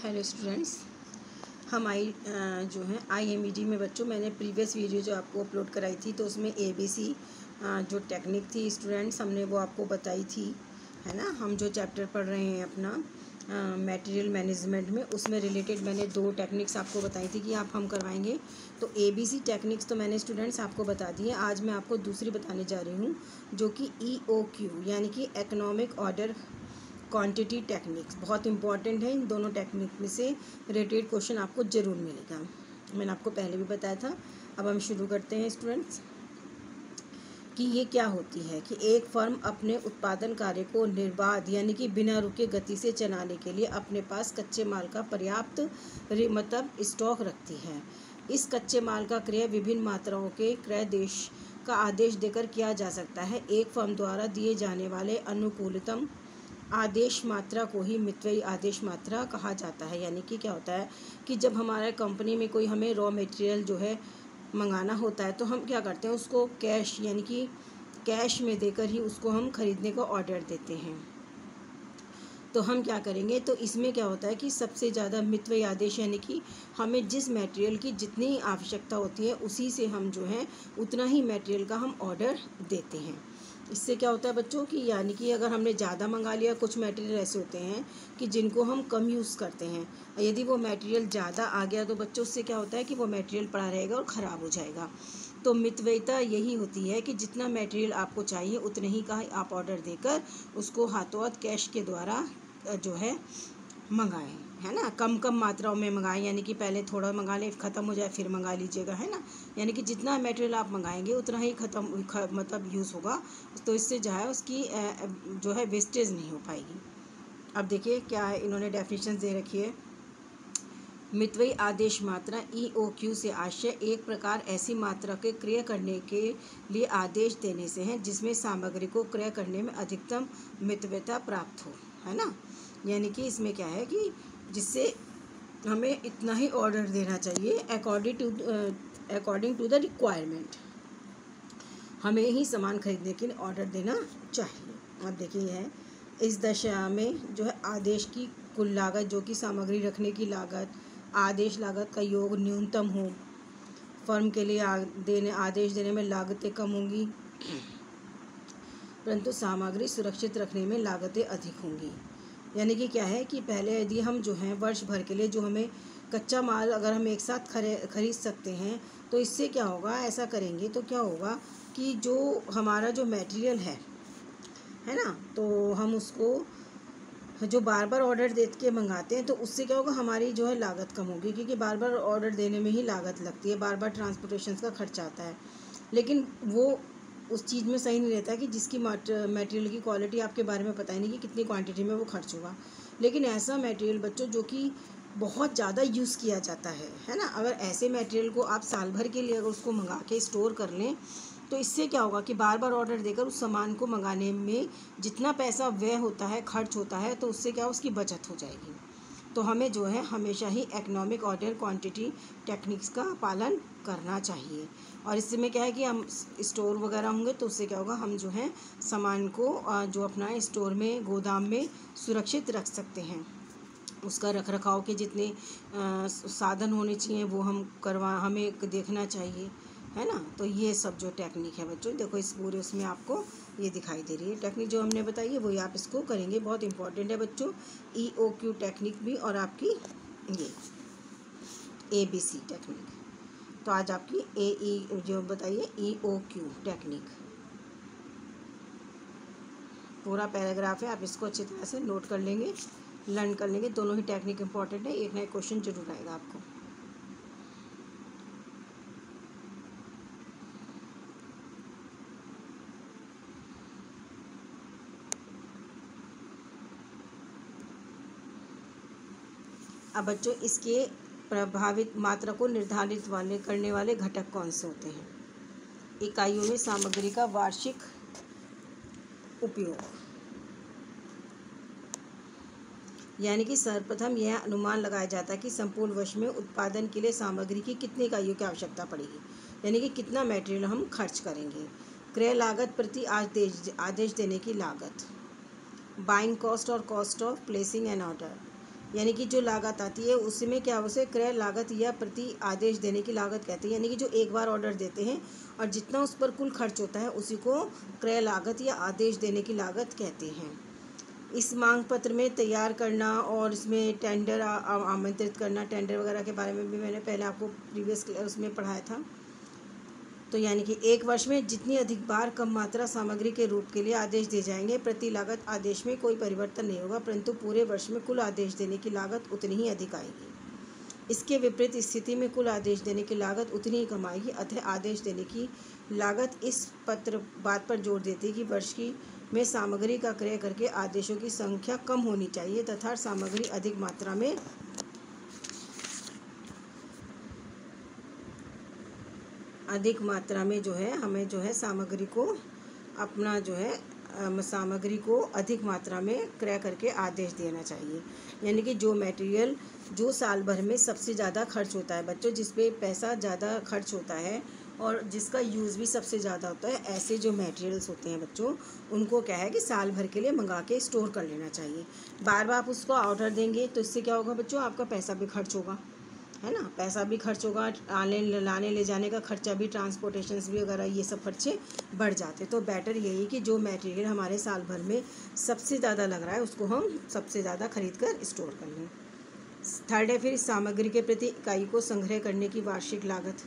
Hello students, हम जो है IMED में बच्चों मैंने प्रीवियस वीडियो जो आपको अपलोड कराई थी तो उसमें ABC जो टेक्निक थी स्टूडेंट्स हमने वो आपको बताई थी, है ना। हम जो चैप्टर पढ़ रहे हैं अपना मटेरियल मैनेजमेंट में, उसमें रिलेटेड मैंने 2 टेक्निक्स आपको बताई थी कि आप हम करवाएंगे। तो ABC टेक्निक्स तो मैंने स्टूडेंट्स आपको बता दी है। आज मैं आपको दूसरी बताने जा रही हूँ जो कि EOQ यानी कि इकोनॉमिक ऑर्डर क्वांटिटी टेक्निक्स बहुत इंपॉर्टेंट है। इन दोनों टेक्निक में से रिलेटेड क्वेश्चन आपको ज़रूर मिलेगा। मैंने आपको पहले भी बताया था। अब हम शुरू करते हैं स्टूडेंट्स कि ये क्या होती है कि एक फर्म अपने उत्पादन कार्य को निर्बाध यानी कि बिना रुके गति से चलाने के लिए अपने पास कच्चे माल का पर्याप्त मतलब स्टॉक रखती है। इस कच्चे माल का क्रय विभिन्न मात्राओं के क्रय देश का आदेश देकर किया जा सकता है। एक फर्म द्वारा दिए जाने वाले अनुकूलतम आदेश मात्रा को ही मितव्ययी आदेश मात्रा कहा जाता है। यानी कि क्या होता है कि जब हमारे कंपनी में कोई हमें रॉ मटेरियल जो है मंगाना होता है तो हम क्या करते हैं, उसको कैश यानी कि कैश में देकर ही उसको हम खरीदने का ऑर्डर देते हैं। तो हम क्या करेंगे, तो इसमें क्या होता है कि सबसे ज़्यादा मितव्ययी आदेश यानी कि हमें जिस मटेरियल की जितनी आवश्यकता होती है उसी से हम जो है उतना ही मटेरियल का हम ऑर्डर देते हैं। इससे क्या होता है बच्चों कि यानी कि अगर हमने ज़्यादा मंगा लिया, कुछ मटेरियल ऐसे होते हैं कि जिनको हम कम यूज़ करते हैं, यदि वो मटेरियल ज़्यादा आ गया तो बच्चों उससे क्या होता है कि वो मटेरियल पड़ा रहेगा और ख़राब हो जाएगा। तो मितव्ययिता यही होती है कि जितना मटेरियल आपको चाहिए उतने ही का आप ऑर्डर देकर उसको हाथों हाथ कैश के द्वारा जो है मंगाएं, है ना। कम कम मात्राओं में मंगाएं, यानी कि पहले थोड़ा मंगा लें, ख़त्म हो जाए फिर मंगा लीजिएगा, है ना। यानी कि जितना मटेरियल आप मंगाएंगे उतना ही मतलब यूज़ होगा। तो इससे जो है उसकी जो है वेस्टेज नहीं हो पाएगी। अब देखिए क्या है, इन्होंने डेफिनेशन दे रखी है। मितव्ययी आदेश मात्रा EOQ से आशय एक प्रकार ऐसी मात्रा के क्रय करने के लिए आदेश देने से है जिसमें सामग्री को क्रय करने में अधिकतम मितव्ययता प्राप्त हो, है ना। यानी कि इसमें क्या है कि जिससे हमें इतना ही ऑर्डर देना चाहिए अकॉर्डिंग टू द रिक्वायरमेंट, हमें ही सामान खरीदने के लिए ऑर्डर देना चाहिए। अब देखिए है इस दशा में जो है आदेश की कुल लागत जो कि सामग्री रखने की लागत, आदेश लागत का योग न्यूनतम हो। फर्म के लिए आदेश देने में लागतें कम होंगी परंतु सामग्री सुरक्षित रखने में लागतें अधिक होंगी। यानी कि क्या है कि पहले यदि हम जो है वर्ष भर के लिए जो हमें कच्चा माल अगर हम एक साथ खरीद सकते हैं तो इससे क्या होगा, ऐसा करेंगे तो क्या होगा कि जो हमारा जो मटेरियल है ना, तो हम उसको जो बार बार ऑर्डर दे के मंगाते हैं तो उससे क्या होगा, हमारी जो है लागत कम होगी, क्योंकि बार बार ऑर्डर देने में ही लागत लगती है, बार बार ट्रांसपोर्टेशन का खर्चा आता है। लेकिन वो उस चीज़ में सही नहीं रहता कि जिसकी मटेरियल की क्वालिटी आपके बारे में पता ही नहीं कि कितनी क्वांटिटी में वो खर्च होगा। लेकिन ऐसा मटेरियल बच्चों जो कि बहुत ज़्यादा यूज़ किया जाता है ना, अगर ऐसे मटेरियल को आप साल भर के लिए अगर उसको मंगा के स्टोर कर लें तो इससे क्या होगा कि बार बार ऑर्डर देकर उस सामान को मंगाने में जितना पैसा व्यय होता है, खर्च होता है, तो उससे क्या उसकी बचत हो जाएगी। तो हमें जो है हमेशा ही इकोनॉमिक ऑर्डर क्वांटिटी टेक्निक्स का पालन करना चाहिए। और इससे में क्या है कि हम स्टोर वगैरह होंगे तो उससे क्या होगा, हम जो है सामान को जो अपना स्टोर में गोदाम में सुरक्षित रख सकते हैं। उसका रख रखाव के जितने साधन होने चाहिए वो हमें देखना चाहिए, है ना। तो ये सब जो टेक्निक है बच्चों, देखो इस पूरे उसमें आपको ये दिखाई दे रही है टेक्निक जो हमने बताई है, वही आप इसको करेंगे। बहुत इंपॉर्टेंट है बच्चों EOQ टेक्निक भी और आपकी ये ABC टेक्निक। तो आज आपकी AE जो बताइए EOQ टेक्निक पूरा पैराग्राफ है, आप इसको अच्छी तरह से नोट कर लेंगे, लर्न कर लेंगे। दोनों ही टेक्निक इंपॉर्टेंट है, एक ना एक क्वेश्चन जरूर आएगा आपको। अब बच्चों इसके प्रभावित मात्रा को निर्धारित करने वाले घटक कौन से होते हैं। इकाइयों में सामग्री का वार्षिक उपयोग, यानी कि सर्वप्रथम यह अनुमान लगाया जाता है कि संपूर्ण वर्ष में उत्पादन के लिए सामग्री की कितनी इकाइयों की आवश्यकता पड़ेगी, यानी कि कितना मटेरियल हम खर्च करेंगे। क्रय लागत प्रति आदेश देने की लागत, बाइंग कॉस्ट और cost of placing an order, यानी कि जो लागत आती है उसमें क्या उसे क्रय लागत या प्रति आदेश देने की लागत कहते हैं। यानी कि जो एक बार ऑर्डर देते हैं और जितना उस पर कुल खर्च होता है उसी को क्रय लागत या आदेश देने की लागत कहते हैं। इस मांग पत्र में तैयार करना और इसमें टेंडर आमंत्रित करना, टेंडर वगैरह के बारे में भी मैंने पहले आपको प्रीवियस उसमें पढ़ाया था। तो यानी कि एक वर्ष में जितनी अधिक बार कम मात्रा सामग्री के रूप के लिए आदेश दिए जाएंगे, प्रति लागत आदेश में कोई परिवर्तन नहीं होगा, परंतु पूरे वर्ष में कुल आदेश देने की लागत उतनी ही अधिक आएगी। इसके विपरीत स्थिति में कुल आदेश देने की लागत उतनी ही कम आएगी। अतः आदेश देने की लागत इस बात पर जोर देती है कि वर्ष की में सामग्री का क्रय करके आदेशों की संख्या कम होनी चाहिए तथा सामग्री अधिक मात्रा में जो है हमें जो है सामग्री को अपना जो है सामग्री को अधिक मात्रा में क्रय करके आदेश देना चाहिए। यानी कि जो मटेरियल जो साल भर में सबसे ज़्यादा खर्च होता है बच्चों, जिस पे पैसा ज़्यादा खर्च होता है और जिसका यूज़ भी सबसे ज़्यादा होता है, ऐसे जो मटेरियल्स होते हैं बच्चों, उनको क्या है कि साल भर के लिए मंगा के स्टोर कर लेना चाहिए। बार बार आप उसको ऑर्डर देंगे तो इससे क्या होगा बच्चों, आपका पैसा भी खर्च होगा, है ना, पैसा भी खर्च होगा, लाने ले जाने का खर्चा भी, ट्रांसपोर्टेशंस भी वगैरह, ये सब खर्चे बढ़ जाते। तो बेटर यही कि जो मटेरियल हमारे साल भर में सबसे ज़्यादा लग रहा है उसको हम सबसे ज़्यादा खरीद कर स्टोर कर लें। थर्ड है फिर सामग्री के प्रति इकाई को संग्रह करने की वार्षिक लागत।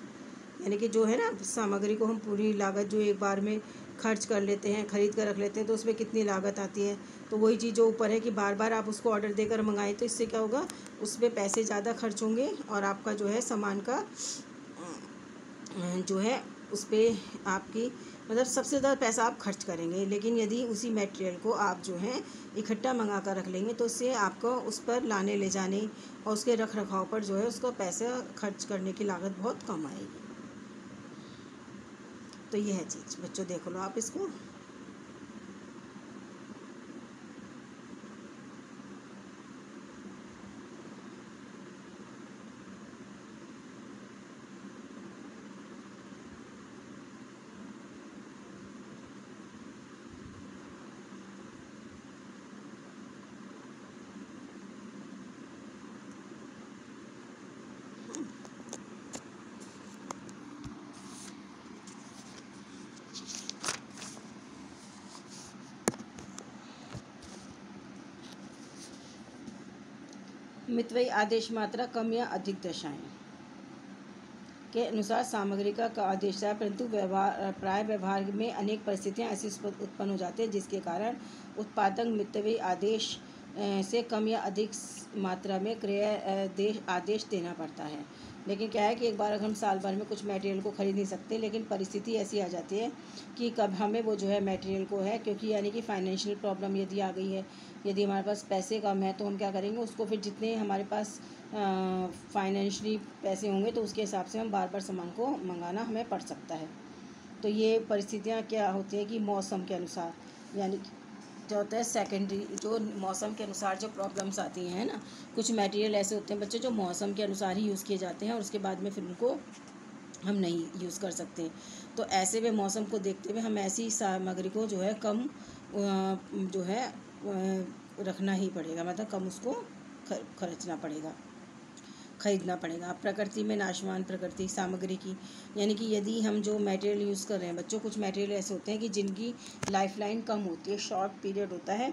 यानी कि जो है ना सामग्री को हम पूरी लागत जो एक बार में खर्च कर लेते हैं, खरीद कर रख लेते हैं, तो उसमें कितनी लागत आती है। तो वही चीज़ जो ऊपर है कि बार बार आप उसको ऑर्डर देकर मंगाएं तो इससे क्या होगा, उस पर पैसे ज़्यादा खर्च होंगे और आपका जो है सामान का जो है उस पर आपकी मतलब सबसे ज़्यादा पैसा आप खर्च करेंगे। लेकिन यदि उसी मटेरियल को आप जो है इकट्ठा मंगा कर रख लेंगे तो उससे आपको उस पर लाने ले जाने और उसके रख रखाव पर जो है उसको पैसा खर्च करने की लागत बहुत कम आएगी। तो ये है चीज़ बच्चों, देख लो आप इसको। मितव्ययी आदेश मात्रा कम या अधिक दर्शाएं के अनुसार सामग्री का आदेश है, परंतु व्यवहार में अनेक परिस्थितियां ऐसी उत्पन्न हो जाती हैं जिसके कारण उत्पादक मितव्ययी आदेश से कम या अधिक मात्रा में क्रय आदेश देना पड़ता है। लेकिन क्या है कि एक बार अगर हम साल भर में कुछ मटेरियल को खरीद नहीं सकते, लेकिन परिस्थिति ऐसी आ जाती है कि कब हमें वो जो है मटेरियल को है, क्योंकि यानी कि फाइनेंशियल प्रॉब्लम यदि आ गई है, यदि हमारे पास पैसे कम है तो हम क्या करेंगे, उसको फिर जितने हमारे पास फाइनेंशियली पैसे होंगे तो उसके हिसाब से हम बार बार सामान को मंगाना हमें पड़ सकता है। तो ये परिस्थितियाँ क्या होती हैं कि मौसम के अनुसार, यानी जो होता है सेकेंडरी, जो मौसम के अनुसार जो प्रॉब्लम्स आती हैं ना, कुछ मटेरियल ऐसे होते हैं बच्चे जो मौसम के अनुसार ही यूज़ किए जाते हैं और उसके बाद में फिर उनको हम नहीं यूज़ कर सकते। तो ऐसे में मौसम को देखते हुए हम ऐसी सामग्री को जो है कम जो है रखना ही पड़ेगा, मतलब कम उसको खर्चना पड़ेगा, खरीदना पड़ेगा। प्रकृति में नाशवान प्रकृति सामग्री की, यानी कि यदि हम जो मटेरियल यूज़ कर रहे हैं बच्चों, कुछ मटेरियल ऐसे होते हैं कि जिनकी लाइफ लाइन कम होती है, शॉर्ट पीरियड होता है,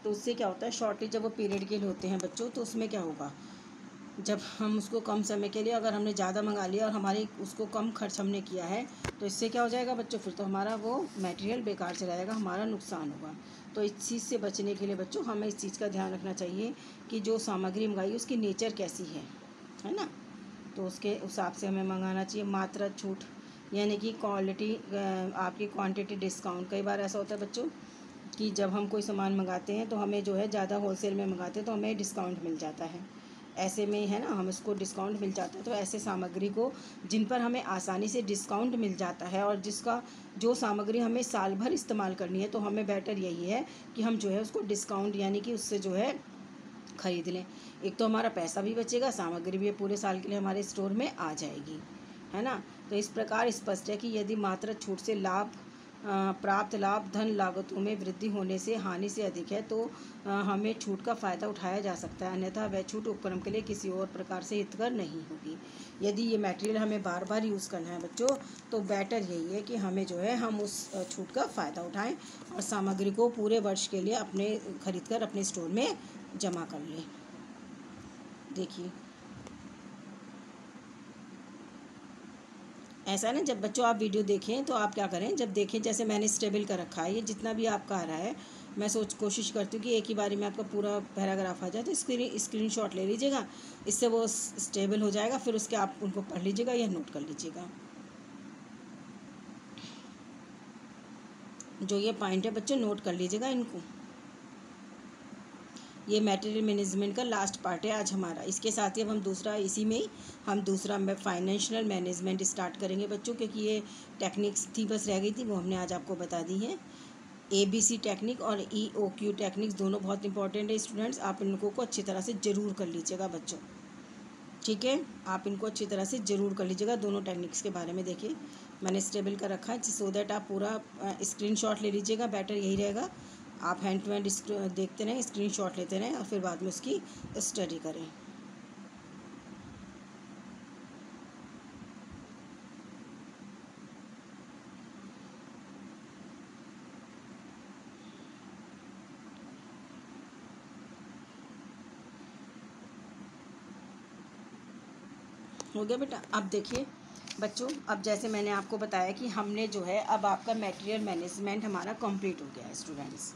तो उससे क्या होता है, शॉर्टेज जब वो पीरियड के लिए होते हैं बच्चों, तो उसमें क्या होगा, जब हम उसको कम समय के लिए अगर हमने ज़्यादा मंगा लिया और हमारी उसको कम खर्च हमने किया है, तो इससे क्या हो जाएगा बच्चों, फिर तो हमारा वो मटेरियल बेकार चला जाएगा, हमारा नुकसान होगा। तो इस चीज़ से बचने के लिए बच्चों हमें इस चीज़ का ध्यान रखना चाहिए कि जो सामग्री मंगाई उसकी नेचर कैसी है ना, तो उसके हिसाब से हमें मंगाना चाहिए। मात्रा छूट, यानी कि क्वालिटी आपकी क्वांटिटी डिस्काउंट। कई बार ऐसा होता है बच्चों कि जब हम कोई सामान मंगाते हैं तो हमें जो है ज़्यादा होलसेल में मंगाते हैं तो हमें डिस्काउंट मिल जाता है, ऐसे में है ना, हम इसको डिस्काउंट मिल जाता है। तो ऐसे सामग्री को जिन पर हमें आसानी से डिस्काउंट मिल जाता है और जिसका जो सामग्री हमें साल भर इस्तेमाल करनी है, तो हमें बेटर यही है कि हम जो है उसको डिस्काउंट यानी कि उससे जो है ख़रीद लें। एक तो हमारा पैसा भी बचेगा, सामग्री भी पूरे साल के लिए हमारे स्टोर में आ जाएगी, है ना। तो इस प्रकार स्पष्ट है कि यदि मात्रा छूट से लाभ प्राप्त लाभ धन लागतों में वृद्धि होने से हानि से अधिक है तो हमें छूट का फ़ायदा उठाया जा सकता है, अन्यथा वह छूट उपक्रम के लिए किसी और प्रकार से हितकर नहीं होगी। यदि ये मटेरियल हमें बार बार यूज़ करना है बच्चों, तो बेटर यही है कि हमें जो है हम उस छूट का फ़ायदा उठाएं और सामग्री को पूरे वर्ष के लिए अपने खरीद कर अपने स्टोर में जमा कर लें। देखिए ऐसा ना, जब बच्चों आप वीडियो देखें तो आप क्या करें, जब देखें जैसे मैंने स्टेबल कर रखा है, ये जितना भी आपका आ रहा है मैं कोशिश करती हूँ कि एक ही बारी में आपका पूरा पैराग्राफ आ जाए, तो स्क्रीनशॉट ले लीजिएगा, इससे वो स्टेबल हो जाएगा, फिर उसके आप उनको पढ़ लीजिएगा या नोट कर लीजिएगा। जो ये पॉइंट है बच्चों नोट कर लीजिएगा इनको। ये मटेरियल मैनेजमेंट का लास्ट पार्ट है आज हमारा। इसके साथ ही अब हम दूसरा, इसी में ही हम दूसरा फाइनेंशियल मैनेजमेंट स्टार्ट करेंगे बच्चों, क्योंकि ये टेक्निक्स थी बस रह गई थी, वो हमने आज आपको बता दी है। ABC टेक्निक और EOQ टेक्निक्स दोनों बहुत इंपॉर्टेंट है स्टूडेंट्स, आप इनको को अच्छी तरह से ज़रूर कर लीजिएगा बच्चों, ठीक है। आप इनको अच्छी तरह से ज़रूर कर लीजिएगा। दोनों टेक्निक्स के बारे में देखिए मैंने स्टेबल कर रखा है, सो दैट आप पूरा स्क्रीनशॉट ले लीजिएगा, बेटर यही रहेगा। आप हैंड टू हैंड देखते रहें, स्क्रीनशॉट लेते रहें और फिर बाद में उसकी स्टडी करें। हो गया बेटा। अब देखिए बच्चों, अब जैसे मैंने आपको बताया कि हमने जो है अब आपका मटेरियल मैनेजमेंट हमारा कंप्लीट हो गया है स्टूडेंट्स,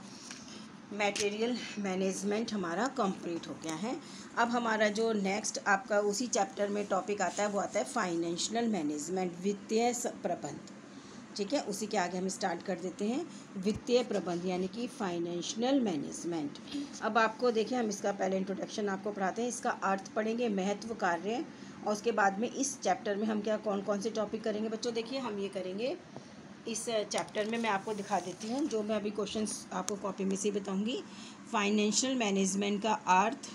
मटेरियल मैनेजमेंट हमारा कंप्लीट हो गया है। अब हमारा जो नेक्स्ट आपका उसी चैप्टर में टॉपिक आता है वो आता है फाइनेंशियल मैनेजमेंट, वित्तीय प्रबंध, ठीक है। उसी के आगे हम स्टार्ट कर देते हैं वित्तीय प्रबंध यानी कि फाइनेंशियल मैनेजमेंट। अब आपको देखिए हम इसका पहले इंट्रोडक्शन आपको पढ़ाते हैं, इसका अर्थ पढ़ेंगे, महत्व, कार्य, और उसके बाद में इस चैप्टर में हम क्या कौन कौन से टॉपिक करेंगे बच्चों। देखिए हम ये करेंगे इस चैप्टर में, मैं आपको दिखा देती हूँ, जो मैं अभी क्वेश्चंस आपको कॉपी में से बताऊँगी। फाइनेंशियल मैनेजमेंट का अर्थ,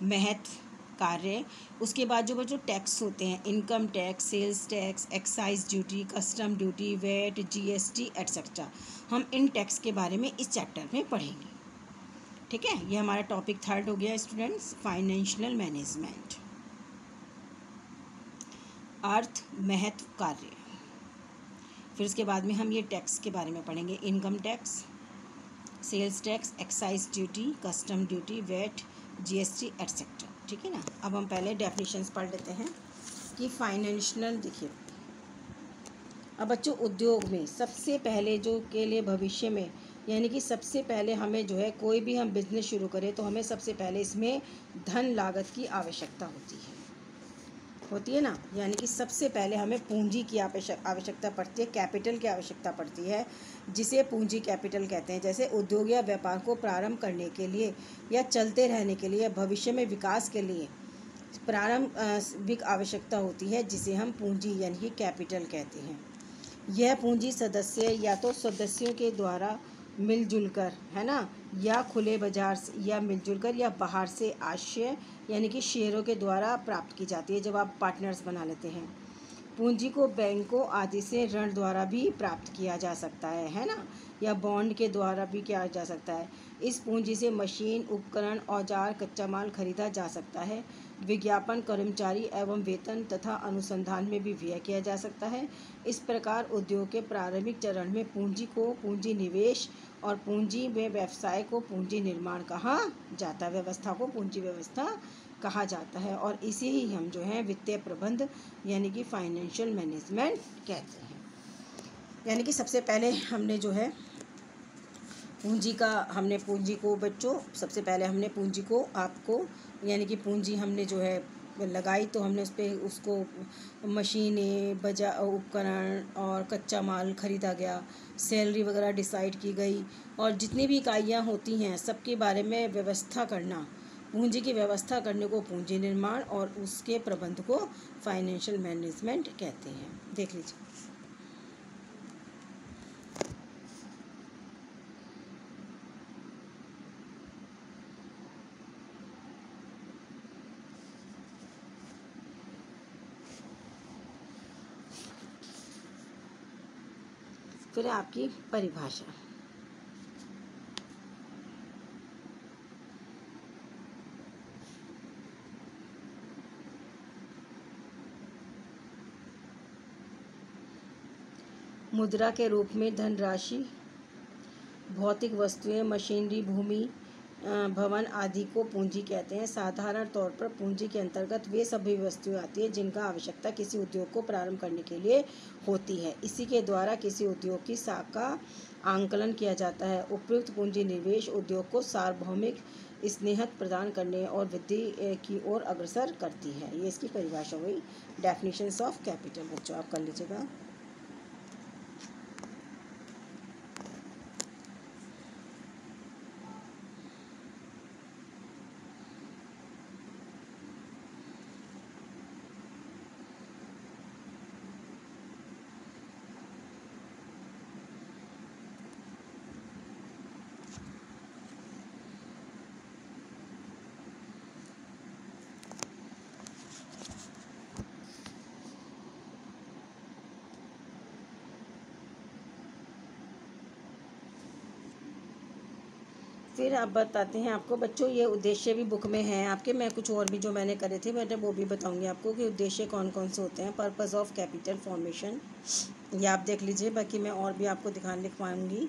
महत्व, कार्य, उसके बाद जो बच्चों टैक्स होते हैं, income tax, sales tax, excise duty, custom duty, VAT, GST etcetera, हम इन टैक्स के बारे में इस चैप्टर में पढ़ेंगे, ठीक है। ये हमारा टॉपिक 3 हो गया स्टूडेंट्स, फाइनेंशियल मैनेजमेंट, अर्थ, महत्व, कार्य। फिर उसके बाद में हम ये टैक्स के बारे में पढ़ेंगे, income tax, sales tax, excise duty, custom duty, VAT, GST etcetera, ठीक है ना। अब हम पहले डेफिनेशंस पढ़ लेते हैं कि फाइनेंशियल, देखिए अब बच्चों उद्योग में सबसे पहले जो के लिए भविष्य में, यानी कि सबसे पहले हमें जो है कोई भी हम बिजनेस शुरू करें तो हमें सबसे पहले इसमें धन लागत की आवश्यकता होती है ना, यानी कि सबसे पहले हमें पूंजी की आवश्यकता पड़ती है, कैपिटल की आवश्यकता पड़ती है, जिसे पूंजी कैपिटल कहते हैं। जैसे उद्योग या व्यापार को प्रारंभ करने के लिए या चलते रहने के लिए, भविष्य में विकास के लिए प्रारंभिक आवश्यकता होती है, जिसे हम पूंजी यानी कि कैपिटल कहते हैं। यह पूंजी सदस्य या तो सदस्यों के द्वारा मिलजुल कर, है ना, या खुले बाजार से, या मिलजुल कर, या बाहर से आशय यानी कि शेयरों के द्वारा प्राप्त की जाती है, जब आप पार्टनर्स बना लेते हैं। पूंजी को बैंकों आदि से ऋण द्वारा भी प्राप्त किया जा सकता है ना, या बॉन्ड के द्वारा भी किया जा सकता है। इस पूंजी से मशीन, उपकरण, औजार, कच्चा माल खरीदा जा सकता है। विज्ञापन, कर्मचारी एवं वेतन तथा अनुसंधान में भी व्यय किया जा सकता है। इस प्रकार उद्योग के प्रारंभिक चरण में पूंजी को पूंजी निवेश और पूंजी में व्यवसाय को पूंजी निर्माण कहा जाता है, व्यवस्था को पूंजी व्यवस्था कहा जाता है, और इसे ही हम जो है वित्तीय प्रबंध यानी कि फाइनेंशियल मैनेजमेंट कहते हैं। यानी कि सबसे पहले हमने जो है पूंजी को बच्चों, सबसे पहले हमने पूंजी को आपको, यानी कि पूंजी हमने जो है लगाई, तो हमने उस पर उसको मशीनें, उपकरण और कच्चा माल खरीदा गया, सैलरी वगैरह डिसाइड की गई, और जितनी भी इकाइयाँ होती हैं सबके बारे में व्यवस्था करना, पूंजी की व्यवस्था करने को पूंजी निर्माण और उसके प्रबंध को फाइनेंशियल मैनेजमेंट कहते हैं। देख लीजिए। फिर आपकी परिभाषा। मुद्रा के रूप में धनराशि, भौतिक वस्तुएं, मशीनरी, भूमि, भवन आदि को पूंजी कहते हैं। साधारण तौर पर पूंजी के अंतर्गत वे सभी वस्तुएं आती हैं जिनका आवश्यकता किसी उद्योग को प्रारंभ करने के लिए होती है। इसी के द्वारा किसी उद्योग की साख का आंकलन किया जाता है। उपयुक्त पूंजी निवेश उद्योग को सार्वभौमिक स्नेहत प्रदान करने और वृद्धि की ओर अग्रसर करती है। ये इसकी परिभाषा हुई, डेफिनेशंस ऑफ कैपिटल। बच्चों आप कर लीजिएगा। फिर आप बताते हैं आपको बच्चों, ये उद्देश्य भी बुक में है आपके। मैं कुछ और भी जो मैंने करे थे मैंने वो भी बताऊंगी आपको कि उद्देश्य कौन कौन से होते हैं। पर्पस ऑफ कैपिटल फॉर्मेशन, ये आप देख लीजिए, बाकी मैं और भी आपको लिखवाऊंगी।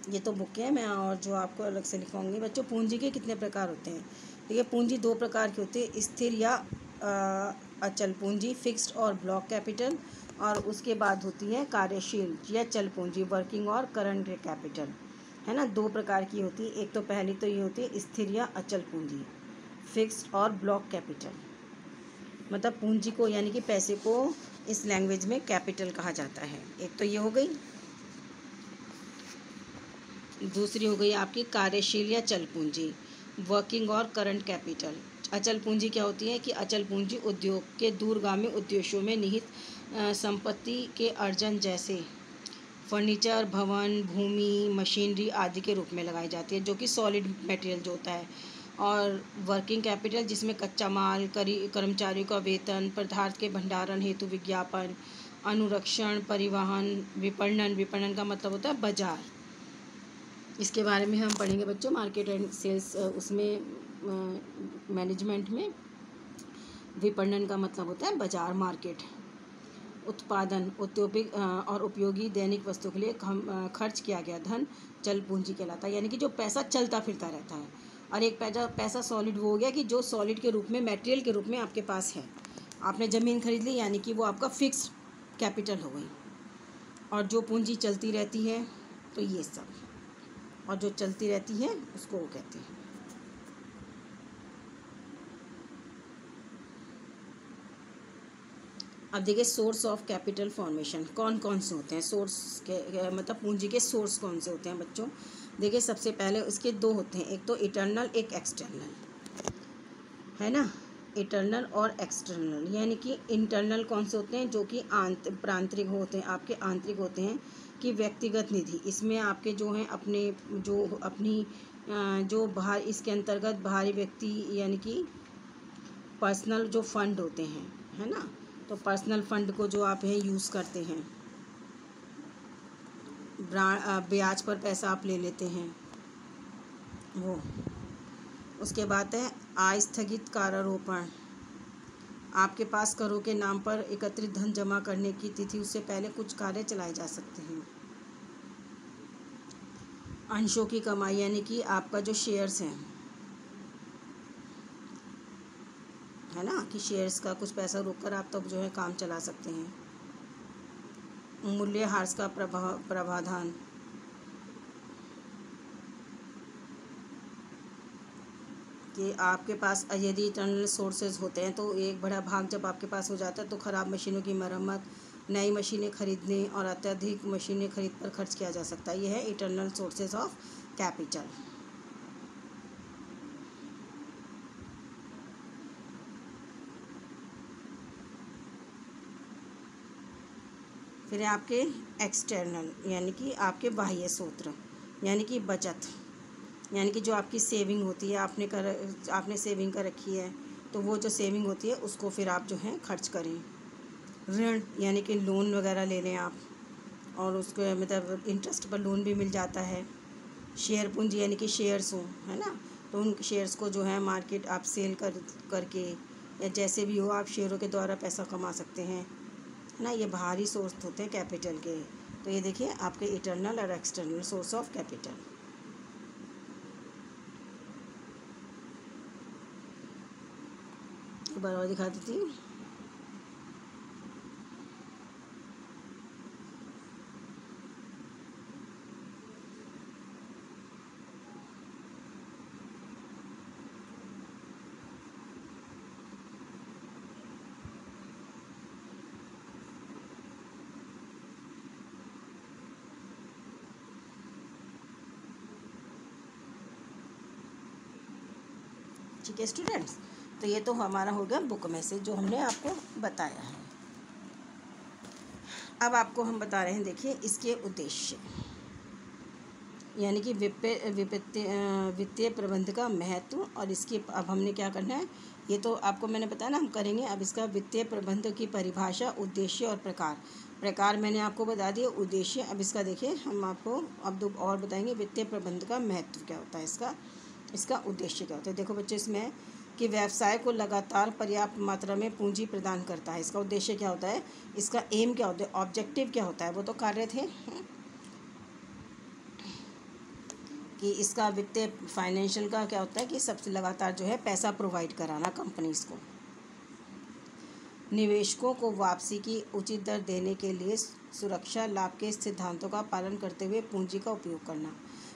ये तो बुक है, मैं और जो आपको अलग से लिखवाऊंगी। बच्चों पूंजी के कितने प्रकार होते हैं? देखिए पूंजी दो प्रकार की होती है, स्थिर या अचल पूंजी, फिक्स्ड और ब्लॉक कैपिटल। और उसके बाद होती है कार्यशील या चल पूंजी, वर्किंग और करंट कैपिटल, है ना। दो प्रकार की होती है। एक तो पहली तो ये होती है स्थिर या अचल पूंजी, फिक्स्ड और ब्लॉक कैपिटल। मतलब पूंजी को यानी कि पैसे को इस लैंग्वेज में कैपिटल कहा जाता है। एक तो ये हो गई। दूसरी हो गई आपकी कार्यशील या चल पूंजी, वर्किंग और करंट कैपिटल। अचल पूंजी क्या होती है कि अचल पूंजी उद्योग के दूरगामी उद्देश्यों में निहित संपत्ति के अर्जन जैसे फर्नीचर, भवन, भूमि, मशीनरी आदि के रूप में लगाई जाती है, जो कि सॉलिड मटेरियल जो होता है। और वर्किंग कैपिटल जिसमें कच्चा माल, कर्मचारियों का वेतन, पदार्थ के भंडारण हेतु विज्ञापन, अनुरक्षण, परिवहन, विपणन। विपणन का मतलब होता है बाजार। इसके बारे में हम पढ़ेंगे बच्चों, मार्केट एंड सेल्स उसमें मैनेजमेंट में। विपणन का मतलब होता है बाजार, मार्केट। उत्पादन, औद्योगिक और उपयोगी दैनिक वस्तु के लिए खर्च किया गया धन चल पूंजी कहलाता है, यानी कि जो पैसा चलता फिरता रहता है। और एक पैसा सॉलिड वो हो गया कि जो सॉलिड के रूप में, मटेरियल के रूप में आपके पास है। आपने ज़मीन खरीद ली यानी कि वो आपका फिक्स्ड कैपिटल हो गई। और जो पूंजी चलती रहती है तो ये सब, और जो चलती रहती है उसको वो कहते हैं। अब देखिए सोर्स ऑफ कैपिटल फॉर्मेशन कौन कौन से होते हैं। सोर्स के मतलब पूंजी के सोर्स कौन से होते हैं बच्चों? देखिए सबसे पहले उसके दो होते हैं, एक तो इंटरनल, एक एक्सटर्नल, है ना। इंटरनल और एक्सटर्नल, यानी कि इंटरनल कौन से होते हैं? जो कि प्रांतरिक होते हैं, आपके आंतरिक होते हैं। कि व्यक्तिगत निधि, इसमें आपके जो हैं अपने जो अपनी जो बाहर, इसके अंतर्गत बाहरी व्यक्ति यानी कि पर्सनल जो फंड होते हैं, है ना। तो पर्सनल फंड को जो आप हैं यूज़ करते हैं, ब्याज पर पैसा आप ले लेते हैं वो। उसके बाद है आस्थगित करारोपण, आपके पास करों के नाम पर एकत्रित धन जमा करने की तिथि उससे पहले कुछ कार्य चलाए जा सकते हैं। अंशों की कमाई, यानी कि आपका जो शेयर्स हैं, है ना, कि शेयर्स का कुछ पैसा रोककर आप तब जो है काम चला सकते हैं। मूल्यह्रास का प्रावधान, कि आपके पास यदि इंटरनल सोर्सेज होते हैं तो एक बड़ा भाग जब आपके पास हो जाता है तो ख़राब मशीनों की मरम्मत, नई मशीनें खरीदने और अत्यधिक मशीनें खरीद पर खर्च किया जा सकता है। यह है इंटरनल सोर्सेज ऑफ कैपिटल। फिर आपके एक्सटर्नल, यानी कि आपके बाह्य स्रोत, यानी कि बचत, यानी कि जो आपकी सेविंग होती है, आपने सेविंग कर रखी है, तो वो जो सेविंग होती है उसको फिर आप जो है खर्च करें। ऋण यानी कि लोन वगैरह ले लें आप, और उसको मतलब इंटरेस्ट पर लोन भी मिल जाता है। शेयर पूंजी यानी कि शेयर्स हों, है ना, तो उन शेयर्स को जो है मार्केट आप सेल करके या जैसे भी हो आप शेयरों के द्वारा पैसा कमा सकते हैं, है ना। ये बाहरी सोर्स होते हैं कैपिटल के। तो ये देखिए आपके इंटरनल और एक्सटर्नल सोर्स ऑफ कैपिटल। एक बार और दिखा देती हूँ। ठीक है स्टूडेंट्स, तो ये तो हमारा हो गया बुक में से जो हमने आपको बताया है। अब आपको हम बता रहे हैं, देखिए इसके उद्देश्य, यानी कि वित्तीय प्रबंध का महत्व और इसकी अब हमने क्या करना है, ये तो आपको मैंने बताया ना हम करेंगे। अब इसका वित्तीय प्रबंध की परिभाषा, उद्देश्य और प्रकार मैंने आपको बता दिया, उद्देश्य। अब इसका देखिए हम आपको अब दो और बताएंगे, वित्तीय प्रबंध का महत्व क्या होता है, इसका उद्देश्य क्या होता है। देखो बच्चों, इसमें कि व्यवसाय को लगातार पर्याप्त मात्रा में पूंजी प्रदान करता है। इसका उद्देश्य क्या होता है, इसका एम क्या होता है, ऑब्जेक्टिव क्या होता है, वो तो कार्य थे कि इसका वित्तीय फाइनेंशियल का क्या होता है कि सबसे लगातार जो है पैसा प्रोवाइड कराना कंपनीज को, निवेशकों को वापसी की उचित दर देने के लिए सुरक्षा लाभ के सिद्धांतों का पालन करते हुए पूंजी का उपयोग करना।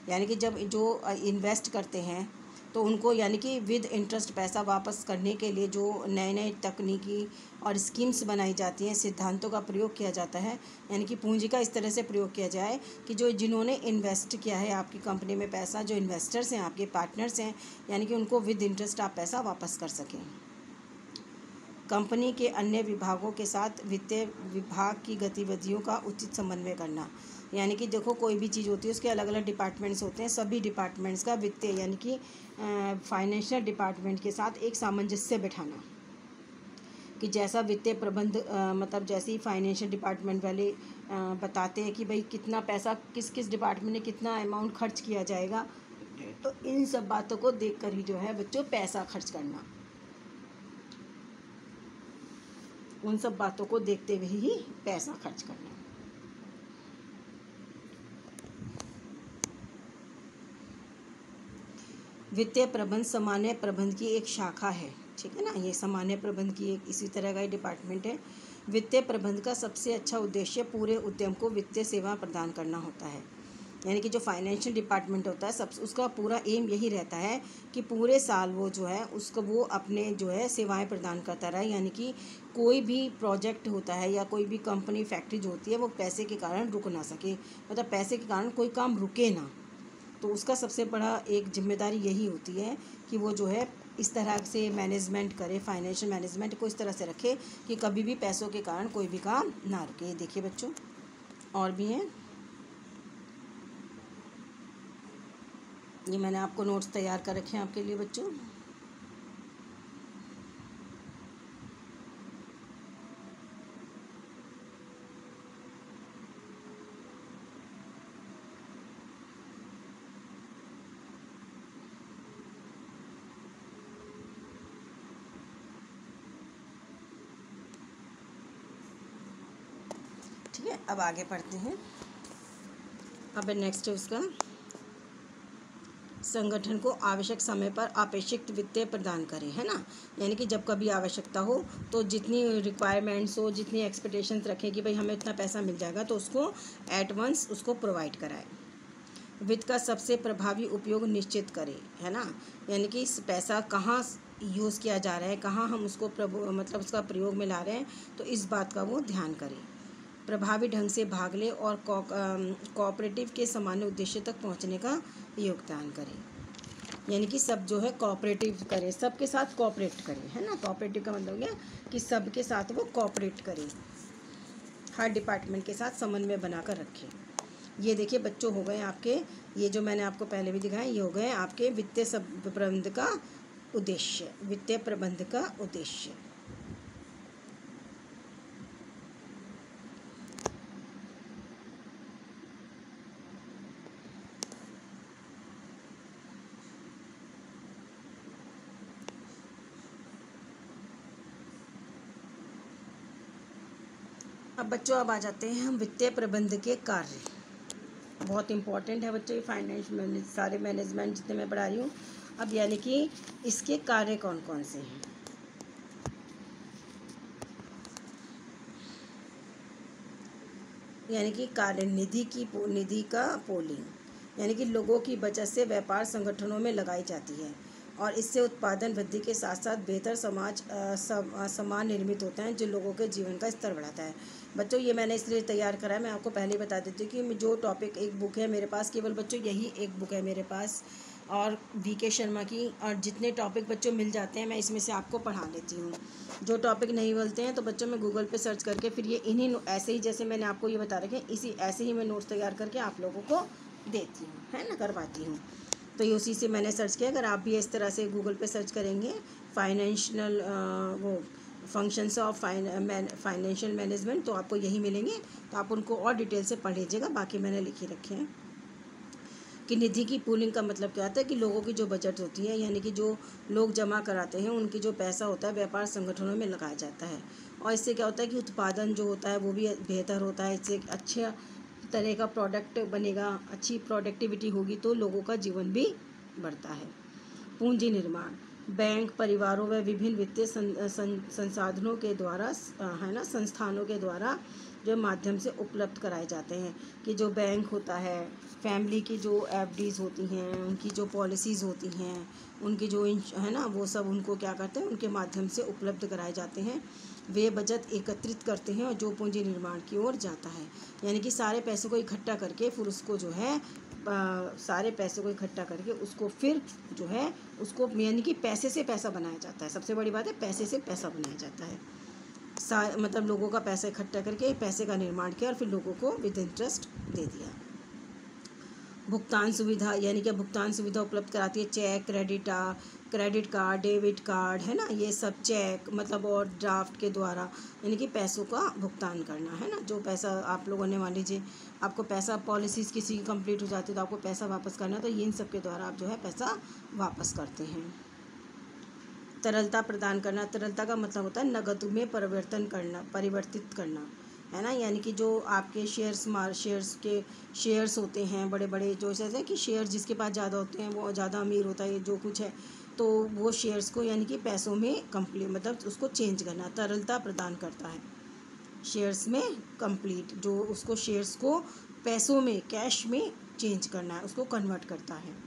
यानी कि जब जो इन्वेस्ट करते हैं तो उनको यानी कि विद इंटरेस्ट पैसा वापस करने के लिए जो नए नए तकनीकी और स्कीम्स बनाई जाती हैं, सिद्धांतों का प्रयोग किया जाता है। यानी कि पूंजी का इस तरह से प्रयोग किया जाए कि जो जिन्होंने इन्वेस्ट किया है आपकी कंपनी में पैसा, जो इन्वेस्टर्स हैं, आपके पार्टनर्स हैं, यानी कि उनको विद इंटरेस्ट आप पैसा वापस कर सकें। कंपनी के अन्य विभागों के साथ वित्तीय विभाग की गतिविधियों का उचित समन्वय करना। यानी कि देखो कोई भी चीज़ होती है उसके अलग अलग डिपार्टमेंट्स होते हैं, सभी डिपार्टमेंट्स का वित्तीय यानी कि फाइनेंशियल डिपार्टमेंट के साथ एक सामंजस्य बैठाना कि जैसा वित्तीय प्रबंध मतलब जैसे ही फाइनेंशियल डिपार्टमेंट वाले बताते हैं कि भाई कितना पैसा किस किस डिपार्टमेंट में कितना अमाउंट खर्च किया जाएगा, तो इन सब बातों को देखकर ही जो है बच्चों पैसा खर्च करना, उन सब बातों को देखते हुए ही पैसा खर्च करना। वित्तीय प्रबंध सामान्य प्रबंध की एक शाखा है, ठीक है ना। ये सामान्य प्रबंध की एक इसी तरह का ही डिपार्टमेंट है। वित्तीय प्रबंध का सबसे अच्छा उद्देश्य पूरे उद्यम को वित्तीय सेवा प्रदान करना होता है। यानी कि जो फाइनेंशियल डिपार्टमेंट होता है सब उसका पूरा एम यही रहता है कि पूरे साल वो जो है उसको वो अपने जो है सेवाएं प्रदान करता रहे। यानी कि कोई भी प्रोजेक्ट होता है या कोई भी कंपनी फैक्ट्री जो होती है वो पैसे के कारण रुक ना सके, मतलब पैसे के कारण कोई काम रुके ना। तो उसका सबसे बड़ा एक जिम्मेदारी यही होती है कि वो जो है इस तरह से मैनेजमेंट करे, फाइनेंशियल मैनेजमेंट को इस तरह से रखे कि कभी भी पैसों के कारण कोई भी काम ना रुके। देखिए बच्चों और भी हैं, ये मैंने आपको नोट्स तैयार कर रखे हैं आपके लिए बच्चों। ठीक है, अब आगे पढ़ते हैं। अब नेक्स्ट है उसका, संगठन को आवश्यक समय पर अपेक्षित वित्तीय प्रदान करें, है ना। यानी कि जब कभी आवश्यकता हो तो जितनी रिक्वायरमेंट्स हो, जितनी एक्सपेक्टेशंस रखें कि भाई हमें इतना पैसा मिल जाएगा, तो उसको एट वंस उसको प्रोवाइड कराएं। वित्त का सबसे प्रभावी उपयोग निश्चित करें, है ना। यानी कि इस पैसा कहाँ यूज़ किया जा रहा है, कहाँ हम उसको मतलब उसका प्रयोग में ला रहे हैं, तो इस बात का वो ध्यान करें। प्रभावी ढंग से भाग ले और कोऑपरेटिव के सामान्य उद्देश्य तक पहुंचने का योगदान करें। यानी कि सब जो है कोऑपरेटिव करें, सबके साथ कोऑपरेट करें, है ना। कोऑपरेटिव का मतलब क्या कि सबके साथ वो कोऑपरेट करें, हर डिपार्टमेंट के साथ समन्वय बनाकर रखें। ये देखिए बच्चों, हो गए आपके, ये जो मैंने आपको पहले भी दिखाया, ये हो गए आपके वित्तीय प्रबंध का उद्देश्य, वित्तीय प्रबंध का उद्देश्य। अब बच्चों, अब आ जाते हैं हम वित्तीय प्रबंध के कार्य। बहुत इंपॉर्टेंट है बच्चों, ये फाइनेंस सारे मैनेजमेंट जितने मैं पढ़ा रही हूँ। अब यानी कि इसके कार्य कौन कौन से हैं। यानी कि कार्य, निधि का पोलिंग, यानी कि लोगों की बचत से व्यापार संगठनों में लगाई जाती है और इससे उत्पादन वृद्धि के साथ साथ बेहतर सामान निर्मित होते हैं जो लोगों के जीवन का स्तर बढ़ाता है। बच्चों, ये मैंने इसलिए तैयार करा है, मैं आपको पहले ही बता देती हूँ कि जो टॉपिक, एक बुक है मेरे पास, केवल बच्चों यही एक बुक है मेरे पास, और VK शर्मा की, और जितने टॉपिक बच्चों मिल जाते हैं मैं इसमें से आपको पढ़ा लेती हूँ। जो टॉपिक नहीं मिलते हैं तो बच्चों मैं गूगल पे सर्च करके फिर ये इन्हीं ऐसे ही जैसे मैंने आपको ये बता रखे इसी ऐसे ही मैं नोट्स तैयार करके आप लोगों को देती हूँ, है ना, करवाती हूँ। तो ये उसी से मैंने सर्च किया। अगर आप भी इस तरह से गूगल पे सर्च करेंगे फाइनेंशियल वो फंक्शंस ऑफ फाइनेंशियल मैनेजमेंट, तो आपको यही मिलेंगे। तो आप उनको और डिटेल से पढ़ लीजिएगा, बाकी मैंने लिखे रखे हैं। कि निधि की पूलिंग का मतलब क्या होता है कि लोगों की जो बजट होती है, यानी कि जो लोग जमा कराते हैं उनकी जो पैसा होता है व्यापार संगठनों में लगाया जाता है, और इससे क्या होता है कि उत्पादन जो होता है वो भी बेहतर होता है। इससे एक अच्छा तरह का प्रोडक्ट बनेगा, अच्छी प्रोडक्टिविटी होगी तो लोगों का जीवन भी बढ़ता है। पूंजी निर्माण, बैंक, परिवारों व विभिन्न वित्तीय संसाधनों के द्वारा, है ना, संस्थानों के द्वारा जो माध्यम से उपलब्ध कराए जाते हैं। कि जो बैंक होता है, फैमिली की जो FDs होती हैं, उनकी जो पॉलिसीज़ होती हैं, उनकी जो है ना, वो सब उनको क्या करते हैं, उनके माध्यम से उपलब्ध कराए जाते हैं। वे बचत एकत्रित करते हैं और जो पूंजी निर्माण की ओर जाता है, यानी कि सारे पैसों को इकट्ठा करके फिर उसको जो है सारे पैसों को इकट्ठा करके उसको फिर जो है उसको, यानी कि पैसे से पैसा बनाया जाता है। सबसे बड़ी बात है, पैसे से पैसा बनाया जाता है। मतलब लोगों का पैसा इकट्ठा करके पैसे का निर्माण किया और फिर लोगों को विद इंटरेस्ट दे दिया। भुगतान सुविधा, यानी कि भुगतान सुविधा उपलब्ध कराती है। Cheque, credit card, debit card, है ना, ये सब चेक मतलब और ड्राफ्ट के द्वारा, यानी कि पैसों का भुगतान करना, है ना। जो पैसा आप लोगों ने, मान लीजिए आपको पैसा, पॉलिसीज़ किसी की कंप्लीट हो जाती है तो आपको पैसा वापस करना है, तो इन सब के द्वारा आप जो है पैसा वापस करते हैं। तरलता प्रदान करना, तरलता का मतलब होता है नकद में परिवर्तित करना, है ना। यानी कि जो आपके शेयर्स होते हैं बड़े बड़े, जो जैसे कि शेयर जिसके पास ज़्यादा होते हैं वो ज़्यादा अमीर होता है, जो कुछ है, तो वो शेयर्स को यानी कि पैसों में कंप्लीट, मतलब उसको चेंज करना, तरलता प्रदान करता है शेयर्स में कंप्लीट, जो उसको शेयर्स को पैसों में, कैश में चेंज करना है, उसको कन्वर्ट करता है।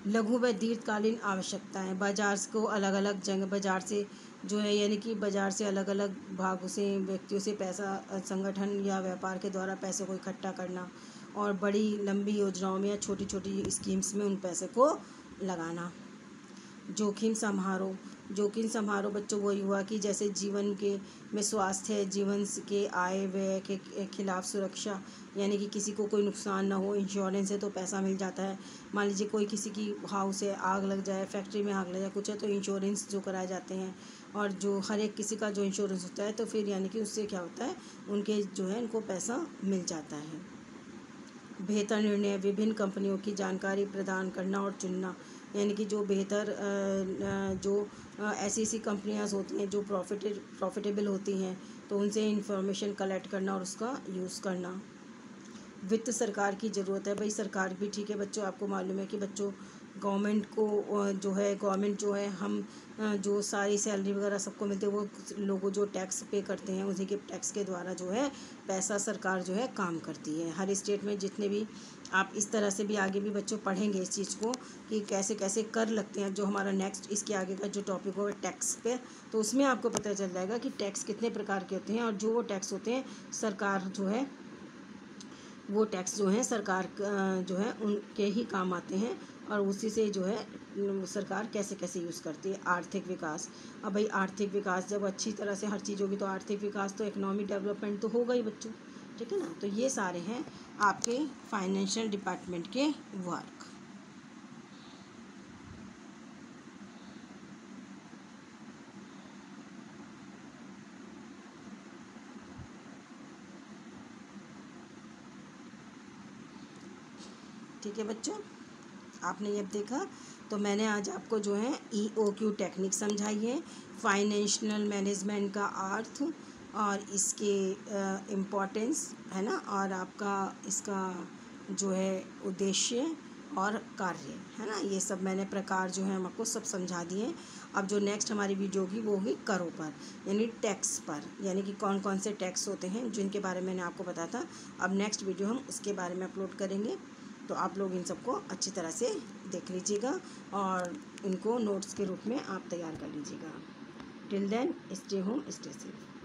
लघु व दीर्घकालीन आवश्यकताएं, बाजार को अलग अलग जगह, बाजार से जो है, यानी कि बाजार से अलग अलग भागों से, व्यक्तियों से पैसा, संगठन या व्यापार के द्वारा पैसे को इकट्ठा करना और बड़ी लंबी योजनाओं में या छोटी छोटी स्कीम्स में उन पैसे को लगाना। जोखिम जोखिम समारोह बच्चों वही हुआ कि जैसे जीवन के में स्वास्थ्य, जीवन के आय व्यय के खिलाफ सुरक्षा, यानी कि किसी को कोई नुकसान ना हो, इंश्योरेंस है तो पैसा मिल जाता है। मान लीजिए कोई किसी की हाउस है, आग लग जाए, फैक्ट्री में आग लग जाए, कुछ है, तो इंश्योरेंस जो कराए जाते हैं, और जो हर एक किसी का जो इंश्योरेंस होता है तो फिर यानी कि उससे क्या होता है, उनके जो है उनको पैसा मिल जाता है। बेहतर निर्णय, विभिन्न कंपनियों की जानकारी प्रदान करना और चुनना, यानी कि जो बेहतर ऐसी ऐसी कंपनियां होती हैं जो प्रॉफिटेबल होती हैं, तो उनसे इंफॉर्मेशन कलेक्ट करना और उसका यूज़ करना। वित्त सरकार की ज़रूरत है, भाई सरकार भी ठीक है बच्चों, आपको मालूम है कि बच्चों गवर्नमेंट जो है हम जो सारी सैलरी वगैरह सबको मिलते हैं, वो लोगों जो टैक्स पे करते हैं उसी के टैक्स के द्वारा जो है पैसा सरकार जो है काम करती है। हर स्टेट में जितने भी, आप इस तरह से भी आगे भी बच्चों पढ़ेंगे इस चीज़ को कि कैसे कैसे कर लगते हैं। जो हमारा नेक्स्ट इसके आगे का जो टॉपिक होगा टैक्स पे, तो उसमें आपको पता चल जाएगा कि टैक्स कितने प्रकार के होते हैं, और जो वो टैक्स होते हैं सरकार जो है, वो टैक्स जो है सरकार जो है उनके ही काम आते हैं, और उसी से जो है सरकार कैसे कैसे यूज़ करती है। आर्थिक विकास, अब भाई आर्थिक विकास जब अच्छी तरह से हर चीज़ होगी तो आर्थिक विकास तो इकोनॉमिक डेवलपमेंट तो होगा ही बच्चों, ठीक है ना। तो ये सारे हैं आपके फाइनेंशियल डिपार्टमेंट के वर्क। ठीक है बच्चों, आपने ये देखा। तो मैंने आज आपको जो है EOQ टेक्निक समझाई है, फाइनेंशियल मैनेजमेंट का अर्थ और इसके इम्पोर्टेंस है ना, और आपका इसका जो है उद्देश्य और कार्य है ना, ये सब मैंने प्रकार जो है हम आपको सब समझा दिए। अब जो नेक्स्ट हमारी वीडियो होगी वो होगी करों पर, यानी टैक्स पर, यानी कि कौन कौन से टैक्स होते हैं जिनके बारे में मैंने आपको बताया था। अब नेक्स्ट वीडियो हम उसके बारे में अपलोड करेंगे। तो आप लोग इन सबको अच्छी तरह से देख लीजिएगा और इनको नोट्स के रूप में आप तैयार कर लीजिएगा। Till then stay home, stay safe.